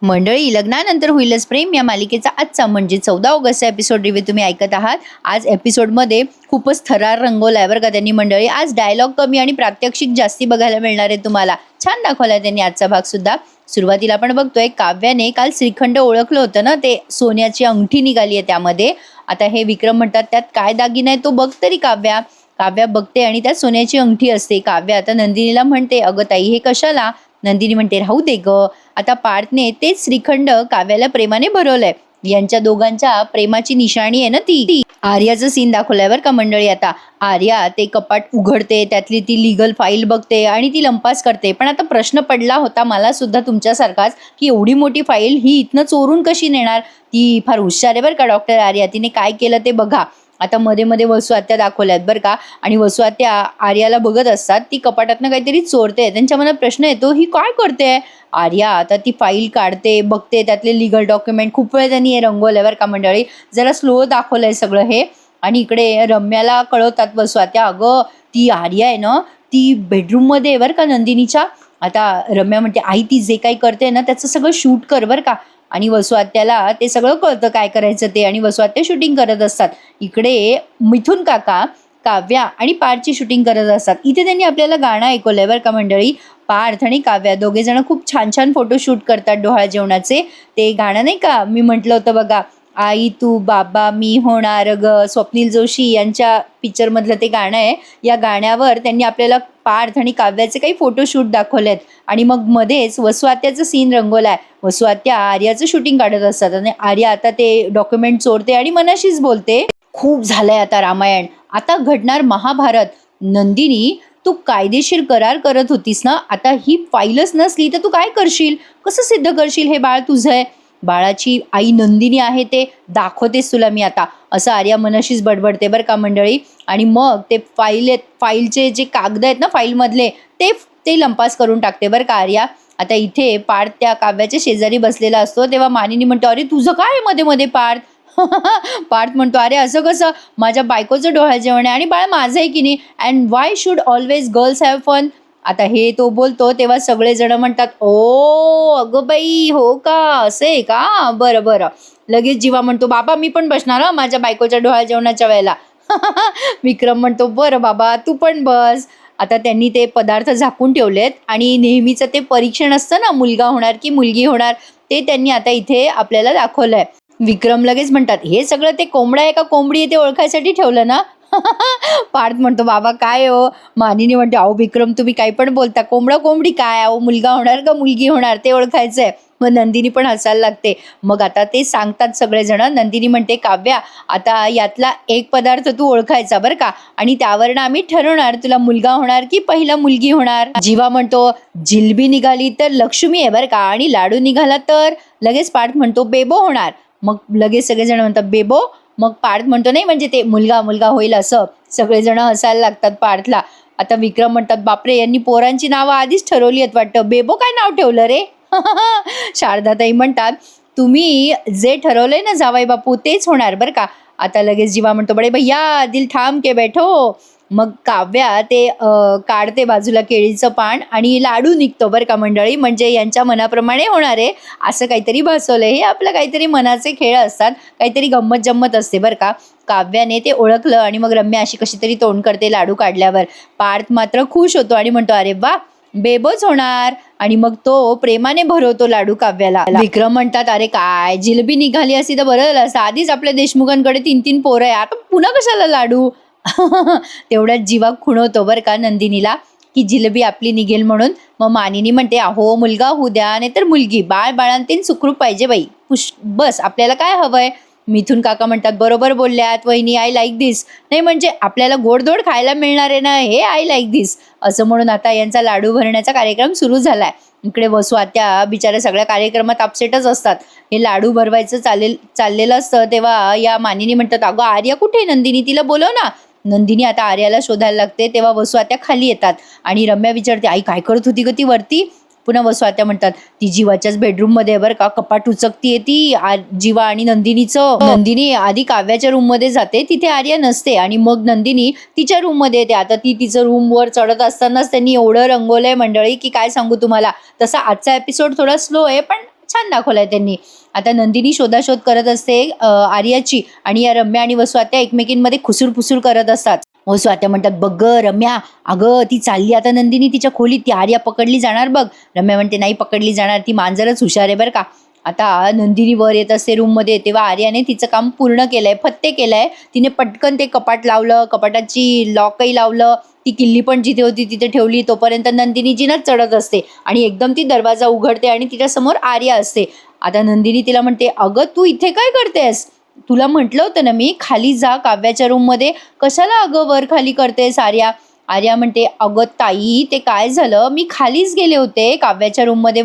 मंडळी, लग्नानंतर होईलच प्रेम या मालिकेचा आजचा म्हणजे 14 ऑगस्टचा एपिसोड रिव्ह्यू तुम्ही ऐकत आहात. आज एपिसोडमध्ये खूपच थरार रंगवलाय बरं का त्यांनी मंडळी. आज डायलॉग कमी आणि प्रात्यक्षिक जास्ती बघायला मिळणार आहे तुम्हाला. छान दाखवलाय त्यांनी आजचा भाग सुद्धा. सुरुवातीला आपण बघतोय काव्याने काल श्रीखंड ओळखलं होतं ना, ते सोन्याची अंगठी निघाली आहे त्यामध्ये. आता हे विक्रम म्हणतात त्यात काय दागिना आहे तो बघ तरी काव्या. काव्या बघते आणि त्यात सोन्याची अंगठी असते. काव्या आता नंदिनीला म्हणते, अगं ताई हे कशाला? नंदिनी म्हणते, राहू दे ग. आता पार्थने तेच श्रीखंड काव्याला प्रेमाने भरवलंय. यांच्या दोघांच्या प्रेमाची निशाणी आहे ना ती. आर्याचं सीन दाखवलंय बरं का मंडळी. आता आर्या ते कपाट उघडते, त्यातली ती लिगल फाईल बघते आणि ती लंपास करते. पण आता प्रश्न पडला होता मला सुद्धा तुमच्यासारखाच, की एवढी मोठी फाईल ही इथनं चोरून कशी नेणार? ती फार हुशार आहे बरं का डॉक्टर आर्या. तिने काय केलं ते बघा. आता मध्ये मध्ये वसू आत्या दाखवल्यात बरं का. आणि वसू आत्या आर्याला बघत असतात, ती कपाटातनं काहीतरी चोरते. त्यांच्या मनात प्रश्न येतो, ही काय करते? आर्या आता ती फाईल काढते, बघते त्यातले लिगल डॉक्युमेंट. खूप वेळ त्यांनी हे रंगवलंय बरं का मंडळी. जरा स्लो दाखवलंय सगळं हे. आणि इकडे रम्याला कळवतात वसू आत्या, अगं ती आर्या आहे ना, ती बेडरूम मध्ये आहे बरं का नंदिनीच्या. आता रम्या म्हणते, आई ती जे काही करते ना त्याचं सगळं शूट कर बरं का. आणि वसू आत्याला ते सगळं कळतं काय करायचं ते, आणि वसू आत्या शूटिंग करत असतात. इकडे मिथुन काका काव्या आणि पार्थची शूटिंग करत असतात. इथे त्यांनी आपल्याला गाणं ऐकवलंय बरं का मंडळी. पार्थ आणि काव्या दोघे जण खूप छान छान फोटो शूट करतात डोहाळ जेवणाचे. ते गाणं नाही का मी म्हटलं होतं बघा, आई तू बाबा मी होणार ग, स्वप्नील जोशी यांच्या पिक्चर मधलं ते गाणं आहे. या गाण्यावर त्यांनी आपल्याला पार्थ आणि काव्याचे काही फोटोशूट दाखवलेत. आणि मग मध्येच वसू आत्याचं सीन रंगवलाय. वसू आत्या आर्याचं शूटिंग काढत असतात आणि आर्या आता ते डॉक्युमेंट चोरते आणि मनाशीच बोलते, खूप झालंय आता रामायण, आता घडणार महाभारत. नंदिनी, तू कायदेशीर करार करत होतीस ना, आता ही फाईलच नसली तर तू काय करशील? कसं सिद्ध करशील हे बाळ तुझं आहे? बाळाची आई नंदिनी आहे ते दाखवतेस तुला मी आता, असं आर्या मनाशीच बडबडते बरं का मंडळी. आणि मग ते फाईलचे जे कागद आहेत ना फाईलमधले, ते ते लंपास करून टाकते बरं का आर्या. आता इथे पार्थ त्या काव्याच्या शेजारी बसलेला असतो, तेव्हा मानिनी म्हणतो, अरे तुझं काय मध्ये मध्ये पार्थ? पार्थ म्हणतो, अरे असं कसं, माझ्या बायकोचं डोहाळ जेवण आहे आणि बाळ माझं आहे की नाही, and why should always girls have fun. आता हे तो बोलतो तेव्हा सगळेजण म्हणतात, ओ अगं बाई हो का, असं आहे का, बरं बरं. लगेच जीवा म्हणतो, बाबा मी पण बसणार हं माझ्या बायकोच्या डोहाळ जेवणाच्या वेळेला. विक्रम म्हणतो, बरं बाबा तू पण बस. आता त्यांनी ते पदार्थ झाकून ठेवलेत आणि नेहमीचं ते परीक्षण असतं ना, मुलगा होणार की मुलगी होणार, ते त्यांनी आता इथे आपल्याला दाखवलंय. विक्रम लगेच म्हणतात, हे सगळं ते कोंबडा आहे का कोंबडी आहे ते ओळखायसाठी ठेवलं ना? पार्थ म्हणतो, बाबा काय हो? मानिनी म्हणते, अहो विक्रम तुम्ही काही पण बोलता, कोंबडा कोंबडी काय, अहो मुलगा होणार का मुलगी होणार ते ओळखायचंय. मग नंदिनी पण हसायला लागते. मग आता ते सांगतात सगळेजण. नंदिनी म्हणते, काव्या आता यातला एक पदार्थ तू ओळखायचा बरं का, आणि त्यावरनं आम्ही ठरवणार तुला मुलगा होणार की पहिला मुलगी होणार. जीवा म्हणतो, जिलबी निघाली तर लक्ष्मी आहे बरं का, आणि लाडू निघाला तर लगेच पार्थ म्हणतो बेबो होणार. मग लगेच सगळेजण म्हणतात बेबो. मग पार्थ म्हणतो, नाही म्हणजे ते मुलगा मुलगा होईल असं. सगळेजण हसायला लागतात पार्थला. आता विक्रम म्हणतात, बापरे यांनी पोरांची नावं आधीच ठरवली आहेत वाटतं, बेबो काय नाव ठेवलं रे? शारदाताई म्हणतात, तुम्ही जे ठरवलंय ना जावाई बापू तेच होणार बरं का. आता लगेच जीवा म्हणतो, बडे भैया दिल थांब के बैठो. मग काव्या ते काढते बाजूला केळीचं पान आणि लाडू निघतो बरं का मंडळी. म्हणजे यांच्या मनाप्रमाणे होणार आहे असं काहीतरी भासवलंय. हे आपलं काहीतरी मनाचे खेळ असतात, काहीतरी गंमत जम्मत असते बरं का. काव्याने ते ओळखलं आणि मग रम्या अशी कशी तरी तोंड करते लाडू काढल्यावर. पार्थ मात्र खुश होतो आणि म्हणतो, अरे वा बेबोच होणार. आणि मग तो प्रेमाने भरवतो लाडू काव्याला. विक्रम म्हणतात, अरे काय जिलेबी निघाली असती तर बरं झालं असतं, आधीच आपल्या देशमुखांकडे 3-3 पोरं आहे, आता पुन्हा कशाला लाडू? तेवढ्यात जीवा खुणवतो बरं का नंदिनीला, की जिलेबी आपली निघेल म्हणून. मग मानिनी म्हणते, अहो मुलगा होऊ द्या नाही तर मुलगी, बाळ बाळांतीन सुखरूप पाहिजे बाई, बस आपल्याला काय हवंय? मिथुन काका म्हणतात, बरोबर बोलल्यात वहिनी, आय लाईक दिस. नाही म्हणजे आपल्याला गोडधोड खायला मिळणार आहे ना, हे आय लाईक दिस. असं म्हणून आता यांचा लाडू भरण्याचा कार्यक्रम सुरू झालाय. इकडे वसू आत्या बिचाऱ्या सगळ्या कार्यक्रमात अपसेटच असतात. हे लाडू भरवायचं चाललेलं असतं तेव्हा या मानिनी म्हणतात, अगं आर्या कुठे? नंदिनी तिला बोलव ना. नंदिनी आता आर्याला शोधायला लागते. तेव्हा वसू आत्या खाली येतात आणि रम्या विचारते, आई काय करत होती ग ती वरती? पुन्हा वसू आत्या म्हणतात, ती जीवाच्याच बेडरूम मध्ये बरं का, कपाट उचकतीये ती जीवा आणि नंदिनीचं. नंदिनी आधी काव्याच्या रूम मध्ये जाते, तिथे आर्या नसते आणि मग नंदिनी तिच्या रूम मध्ये येते. आता ती तिचं रूम वर चढत असतानाच त्यांनी एवढं रंगवलंय मंडळी की काय सांगू तुम्हाला. तसा आजचा एपिसोड थोडा स्लो आहे पण छान दाखवलाय त्यांनी. आता नंदिनी शोधाशोध करत असते आर्याची, आणि या रम्या आणि वसू आत्या एकमेकींमध्ये खुसूर करत असतात. वसू आत्या म्हणतात, बघ ग रम्या, अगं ती चालली आता नंदिनी तिच्या खोलीत, ती आर्या पकडली जाणार बघ. रम्या म्हणते, नाही पकडली जाणार, ती मांजरच हुशार आहे बरं का. आता नंदिनी वर येत असते रूममध्ये, तेव्हा आर्याने तिचं काम पूर्ण केलंय, फत्ते केलंय. तिने पटकन ते कपाट लावलं, कपाटाची लॉकही लावलं, ती किल्ली पण जिथे होती तिथे ठेवली. तोपर्यंत नंदिनी जिनात चढत असते आणि एकदम ती दरवाजा उघडते आणि तिच्यासमोर आर्या असते. आता नंदिनी तिला म्हणते, अगं तू इथे काय करतेस? तुला म्हटलं होतं ना मी खाली जा काव्याच्या रूममध्ये, कशाला अगं वर खाली करतेस आर्या? आर्या म्हणते, अगं ताई ते काय झालं, मी खालीच गेले होते काव्याच्या रूममध्ये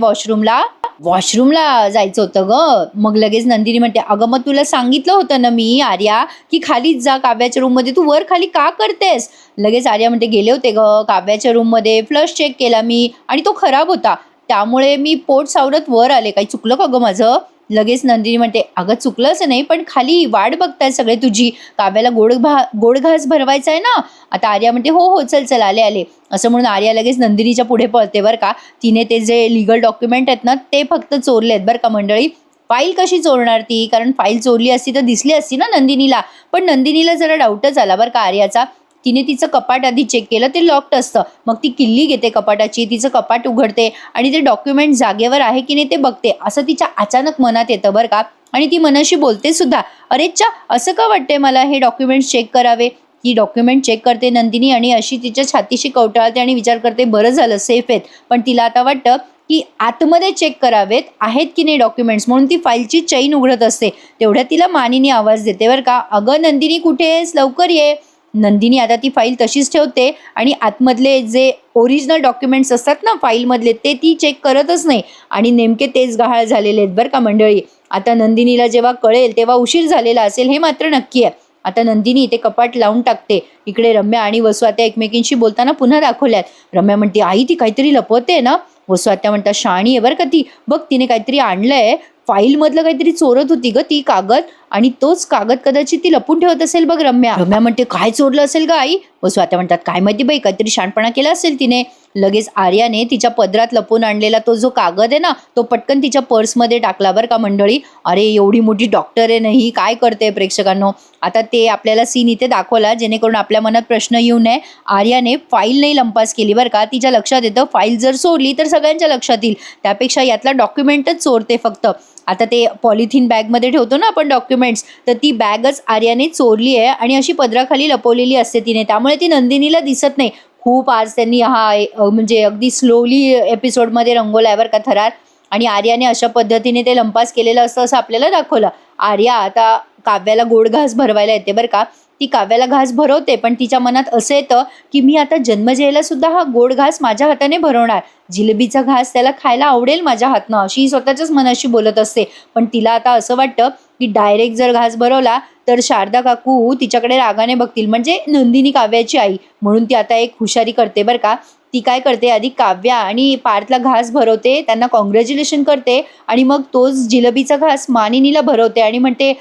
वॉशरूमला जायचं होतं ग. मग लगेच नंदिनी म्हणते, अगं मग तुला सांगितलं होतं ना मी आर्या की खालीच जा काव्याच्या रूममध्ये, तू वर खाली का करतेस? लगेच आर्या म्हणते, गेले होते ग काव्याच्या रूममध्ये, फ्लश चेक केला मी आणि तो खराब होता, त्यामुळे मी पोट सावरत वर आले, काही चुकलं का ग माझं? लगेच नंदिनी म्हणते, अगं चुकलं असं नाही, पण खाली वाट बघताय सगळे तुझी, काव्याला गोड घास भरवायचा आहे ना. आता आर्या म्हणते, हो हो चल आले असं म्हणून आर्या लगेच नंदिनीच्या पुढे पळते बरं का. तिने ते जे लिगल डॉक्युमेंट आहेत ना ते फक्त चोरले आहेत बरं का मंडळी. फाईल कशी चोरणार ती, कारण फाईल चोरली असती तर दिसली असती ना नंदिनीला. पण नंदिनीला जरा डाऊटच आला बरं का आर्याचा. तिने तिचं कपाट आधी चेक केलं, ते लॉक्ड असतं. मग ती किल्ली घेते कपाटाची, तिचं कपाट उघडते आणि ते डॉक्युमेंट जागेवर आहे की नाही ते बघते. असं तिच्या अचानक मनात येतं बरं का. आणि ती मनाशी बोलते सुद्धा, अरे च्या असं का वाटतंय मला हे डॉक्युमेंट चेक करावे. ती डॉक्युमेंट चेक करते नंदिनी आणि अशी तिच्या छातीशी कवटाळते आणि विचार करते, बरं झालं सेफ आहेत. पण तिला आता वाटतं की आतमध्ये चेक करावेत आहेत की नाही डॉक्युमेंट्स, म्हणून ती फाईलची चैन उघडत असते. तेवढ्या तिला मानिनी आवाज देते बरं का, अगं नंदिनी कुठे आहेस, लवकर ये. नंदिनी आता ती फाईल तशीच ठेवते आणि आतमधले जे ओरिजिनल डॉक्युमेंट्स असतात ना फाईलमधले ते ती चेक करतच नाही. आणि नेमके तेच गहाळ झालेले आहेत बरं का मंडळी. आता नंदिनीला जेव्हा कळेल तेव्हा उशीर झालेला असेल हे मात्र नक्की आहे. आता नंदिनी ते कपाट लावून टाकते. इकडे रम्या आणि वसू आत्या एकमेकींशी बोलताना पुन्हा दाखवल्यात. रम्या म्हणते, आई ती काहीतरी लपवते ना. वसू आत्या म्हणतात, शाणी आहे बरं का ती, बघ तिने काहीतरी आणलंय, फाईल मधलं काहीतरी चोरत होती ग ती कागद, आणि तोच कागद कदाचित ती लपून ठेवत असेल बघ. रम्या म्हणते, काय चोरलं असेल ग आई? वसू आत्या म्हणतात, काय माहिती बाई, काहीतरी शाणपणा केला असेल तिने. लगेच आर्याने तिच्या पदरात लपून आणलेला तो जो कागद आहे ना तो पटकन तिच्या पर्समध्ये टाकला बरं का मंडळी. अरे एवढी मोठी डॉक्टर आहे ना ही, काय करते प्रेक्षकांनो. आता ते आपल्याला सीन इथे दाखवला जेणेकरून आपल्या मनात प्रश्न येऊ नये. आर्याने फाईल नाही लंपास केली बरं का. तिच्या लक्षात येतं फाईल जर चोरली तर सगळ्यांच्या लक्षात येईल, त्यापेक्षा यातला डॉक्युमेंटच चोरते फक्त. आता ते पॉलिथिन बॅगमध्ये ठेवतो ना आपण डॉक्युमेंट्स, तर ती बॅगच आर्याने चोरली आहे आणि अशी पदराखाली लपवलेली असते तिने, त्यामुळे ती नंदिनीला दिसत नाही. खूप आज त्यांनी म्हणजे अगदी स्लोली एपिसोडमध्ये रंगवलाय बरं का थरार. आणि आर्याने अशा पद्धतीने ते लंपास केलेलं असतं असं आपल्याला दाखवलं. आर्या आता काव्याला गोड घास भरवायला येते बरं का. ती काव्याला घास भरवते, पण तिच्या मनात असं येतं की मी आता जन्मजयला सुद्धा हा गोड घास माझ्या हाताने भरवणार, जिलेबीचा घास त्याला खायला आवडेल माझ्या हातनं, अशी स्वतःच्याच मनाशी बोलत असते. पण तिला आता असं वाटतं की डायरेक्ट जर घास भरवला तर शारदा काकू तिच्याकडे रागाने बघतील, म्हणजे नंदिनी काव्याची आई. म्हणून ती आता एक हुशारी करते बरं का. ती काय करते, आधी काव्या आणि पार्थला घास भरवते, त्यांना कॉंग्रॅच्युलेशन करते आणि मग तोच जिलेबीचा घास मानिनीला भरवते आणि म्हणते,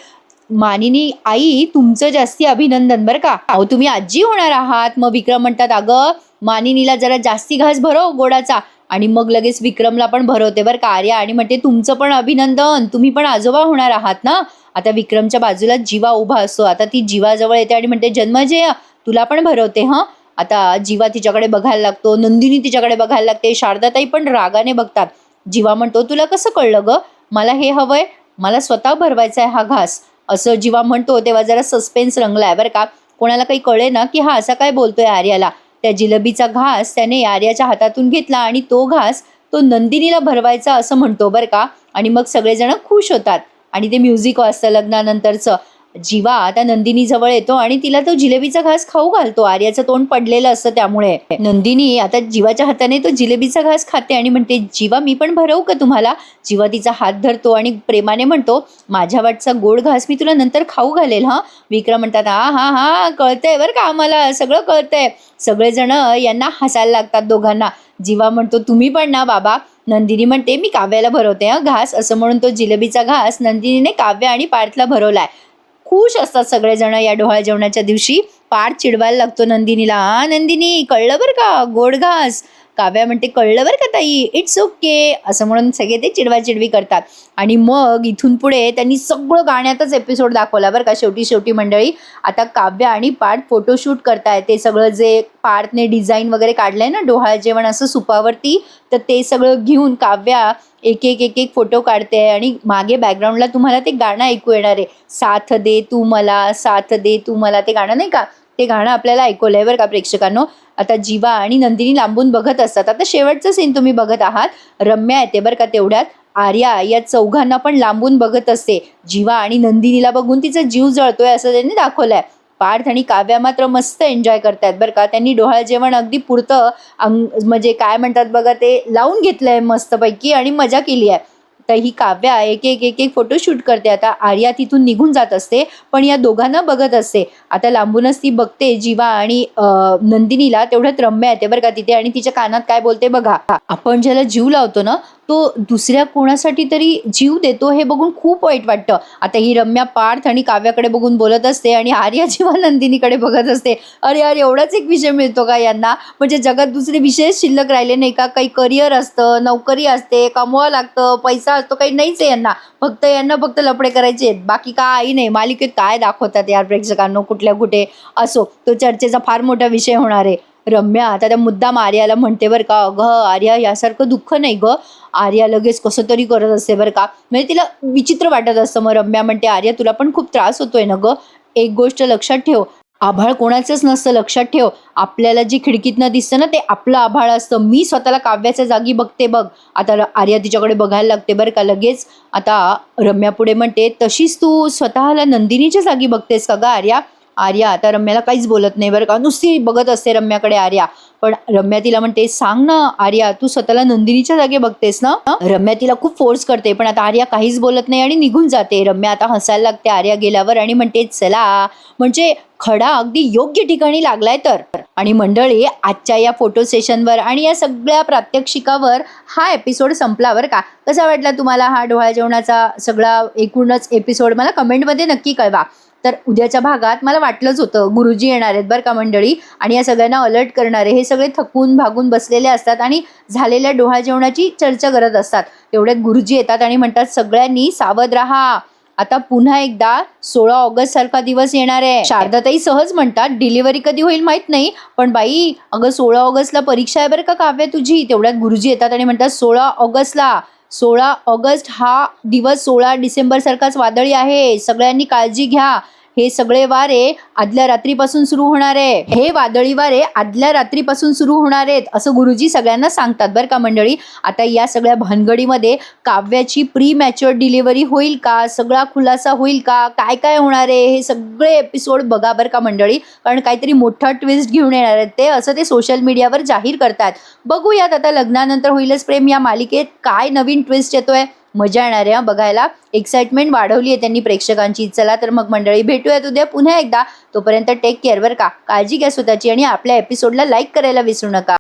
मानिनी आई तुमचं जास्ती अभिनंदन बरं का, अहो तुम्ही आजी होणार आहात. मग विक्रम म्हणतात, अगं मानिनीला जरा जास्ती घास भरव गोडाचा. आणि मग लगेच विक्रमला पण भरवते बरं का आर्या आणि म्हणते, तुमचं पण अभिनंदन, तुम्ही पण आजोबा होणार आहात ना. आता विक्रमच्या बाजूला जीवा उभा असतो. आता ती जीवाजवळ येते आणि म्हणते, जन्मजय तुला पण भरवते हं. आता जीवा तिच्याकडे बघायला लागतो, नंदिनी तिच्याकडे बघायला लागते, शारदाताई पण रागाने बघतात. जीवा म्हणतो, तुला कसं कळलं ग, मला हे हवंय, मला स्वतः भरवायचा आहे हा घास, असं जीवा म्हणतो. तेव्हा जरा सस्पेन्स रंगलाय बरं का. कोणाला काही कळे ना की हा असा काय बोलतोय आर्याला. त्या जिलेबीचा घास त्याने आर्याच्या हातातून घेतला आणि तो घास तो नंदिनीला भरवायचा असं म्हणतो बरं का. आणि मग सगळेजण खुश होतात आणि ते म्युझिक वाजतं लग्नानंतरचं. जीवा आता नंदिनी जवळ येतो आणि तिला तो जिलेबीचा घास खाऊ घालतो. आर्याचं तोंड पडलेलं असतं त्यामुळे. नंदिनी आता जीवाच्या हाताने तो जिलेबीचा घास खाते आणि म्हणते, जीवा मी पण भरवू का तुम्हाला? जीवा तिचा हात धरतो आणि प्रेमाने म्हणतो, माझ्या वाटचा गोड घास मी तुला नंतर खाऊ घालेल हा. विक्रम म्हणतात, हा कळतंय बरं का, आम्हाला सगळं कळतंय. सगळेजण यांना हसायला लागतात दोघांना. जीवा म्हणतो, तुम्ही पण ना बाबा. नंदिनी म्हणते, मी काव्याला भरवते घास, असं म्हणून तो जिलेबीचा घास नंदिनीने काव्या आणि पार्थला भरवलाय. खुश असतात सगळेजण या डोहाळे जेवणाच्या दिवशी. पार्थ चिडवायला लागतो नंदिनीला, नंदिनी कळलं बरं का, गोड घास काव्या म्हणते कळलं बरं का ताई, इट्स ओके असं म्हणून सगळे ते चिडवाचिडवी करतात. आणि मग इथून पुढे त्यांनी सगळं गाण्यातच एपिसोड दाखवला बरं का. शेवटी मंडळी आता काव्या आणि पार्थ फोटोशूट करतायत. ते सगळं जे पार्थने डिझाईन वगैरे काढलंय ना डोहाळ जेवण असं सुपावरती, तर ते सगळं घेऊन काव्या एक एक फोटो काढते आणि मागे बॅकग्राऊंडला तुम्हाला ते गाणं ऐकू येणार आहे, साथ दे तू मला, साथ दे तू मला, ते गाणं नाही का, ते गाणं आपल्याला ऐकवलंय बरं का प्रेक्षकांनो. आता जीवा आणि नंदिनी लांबून बघत असतात. आता शेवटचं सीन तुम्ही बघत आहात. रम्या येते बरं का तेवढ्यात. आर्या या चौघांना पण लांबून बघत असते. जीवा आणि नंदिनीला बघून तिचा जीव जळतोय असं त्यांनी दाखवलंय. पार्थ आणि काव्या मात्र मस्त एन्जॉय करतायत बरं का. त्यांनी डोहाळ जेवण अगदी पुरतं म्हणजे काय म्हणतात बघा ते लावून घेतलंय मस्तपैकी आणि मजा केली आहे. तर ही काव्या एक फोटोशूट करते. आता आर्या तिथून निघून जात असते पण या दोघांना बघत असते. आता लांबूनच ती बघते जीवा आणि नंदिनीला. तेवढ्यात रम्या येते बरं का तिथे आणि तिच्या कानात काय बोलते बघा, आपण ज्याला जीव लावतो ना तो दुसऱ्या कोणासाठी तरी जीव देतो हे बघून खूप वाईट वाटतं. आता ही रम्या पार्थ आणि काव्याकडे बघून बोलत असते आणि आर्या जीवा नंदिनीकडे बघत असते. अरे अरे एवढाच एक विषय मिळतो का यांना, म्हणजे जगात दुसरे विषय शिल्लक राहिले नाही का? काही करिअर असतं, नोकरी असते, कमवावं लागतं, पैसा असतो, काही नाहीच आहे यांना. यांना फक्त लफडे करायचे आहेत, बाकी काही नाही. मालिकेत काय दाखवतात यार प्रेक्षकांनो, कुठल्या कुठे असो तो चर्चेचा फार मोठा विषय होणार आहे. रम्या आता त्या मुद्दाम आर्याला म्हणते बरं का, अगं आर्या यासारखं दुःख नाही ग. आर्या लगेच कसं तरी करत असते बरं का, म्हणजे तिला विचित्र वाटत असतं. मग रम्या म्हणते आर्या तुला पण खूप त्रास होतोय ना ग, एक गोष्ट लक्षात ठेव, आभाळ कोणाचंच नसतं, लक्षात ठेव. आपल्याला जी खिडकीतनं दिसतं ना ते आपलं आभाळ असतं. मी स्वतःला काव्याच्या जागी बघते बघ. आता आर्या तिच्याकडे बघायला लागते बरं का लगेच. आता रम्या पुढे म्हणते तशीच तू स्वतःला नंदिनीच्या जागी बघतेस का ग आर्या? आर्या आता रम्याला काहीच बोलत नाही बरं का, नुसती बघत असते रम्याकडे आर्या. पण रम्या तिला म्हणते सांग ना आर्या, तू स्वतःला नंदिनीच्या जागी बघतेस ना? रम्या तिला खूप फोर्स करते पण आता आर्या काहीच बोलत नाही आणि निघून जाते. रम्या आता हसायला लागते आर्या गेल्यावर आणि म्हणते चला, म्हणजे खडा अगदी योग्य ठिकाणी लागलाय तर. आणि मंडळी आजच्या या फोटो सेशनवर आणि या सगळ्या प्रात्यक्षिकावर हा एपिसोड संपला बरं का. कसा वाटला तुम्हाला हा डोहाळ जेवणाचा सगळा एकूणच एपिसोड? मला कमेंटमध्ये नक्की कळवा. तर उद्याच्या भागात मला वाटलंच होतं गुरुजी येणार आहेत बरं का मंडळी आणि या सगळ्यांना अलर्ट करणारे. हे सगळे थकून भागून बसलेले असतात आणि झालेल्या डोहाळ जेवणाची चर्चा करत असतात. तेवढ्यात गुरुजी येतात आणि म्हणतात सगळ्यांनी सावध राहा, आता पुन्हा एकदा 16 ऑगस्ट सारखा दिवस येणार आहे. शारदाताई सहज म्हणतात डिलिव्हरी कधी होईल माहित नाही, पण बाई अगं 16 ऑगस्टला परीक्षा आहे बरं का काव्य तुझी. तेवढ्यात गुरुजी येतात आणि म्हणतात 16 ऑगस्टला, 16 ऑगस्ट हा दिवस 16 डिसेंबर सारखाच वादळी आहे, सगळ्यांनी काळजी घ्या. हे सगळे वारे आदल्या रात्रीपासून सुरू होणार आहे, हे वादळी वारे आदल्या रात्रीपासून सुरू होणार आहेत असं गुरुजी सगळ्यांना सांगतात बरं का मंडळी. आता या सगळ्या भानगडीमध्ये काव्याची प्री मॅच्युअर डिलिव्हरी होईल का, सगळा खुलासा होईल का, काय काय होणार आहे हे सगळे एपिसोड बघा बरं का मंडळी, कारण काहीतरी मोठा ट्विस्ट घेऊन येणार आहेत ते, असं ते सोशल मीडियावर जाहीर करतात. बघूयात आता लग्नानंतर होईलच प्रेम या मालिकेत काय नवीन ट्विस्ट येतोय. मजा येणार आहे बघायला. एक्साइटमेंट वाढवली आहे त्यांनी प्रेक्षकांची. चला तर मग मंडळी भेटूयात उद्या पुन्हा एकदा. तोपर्यंत टेक केअर बरं का, काळजी घ्या स्वतःची आणि आपल्या एपिसोडला लाईक करायला विसरू नका.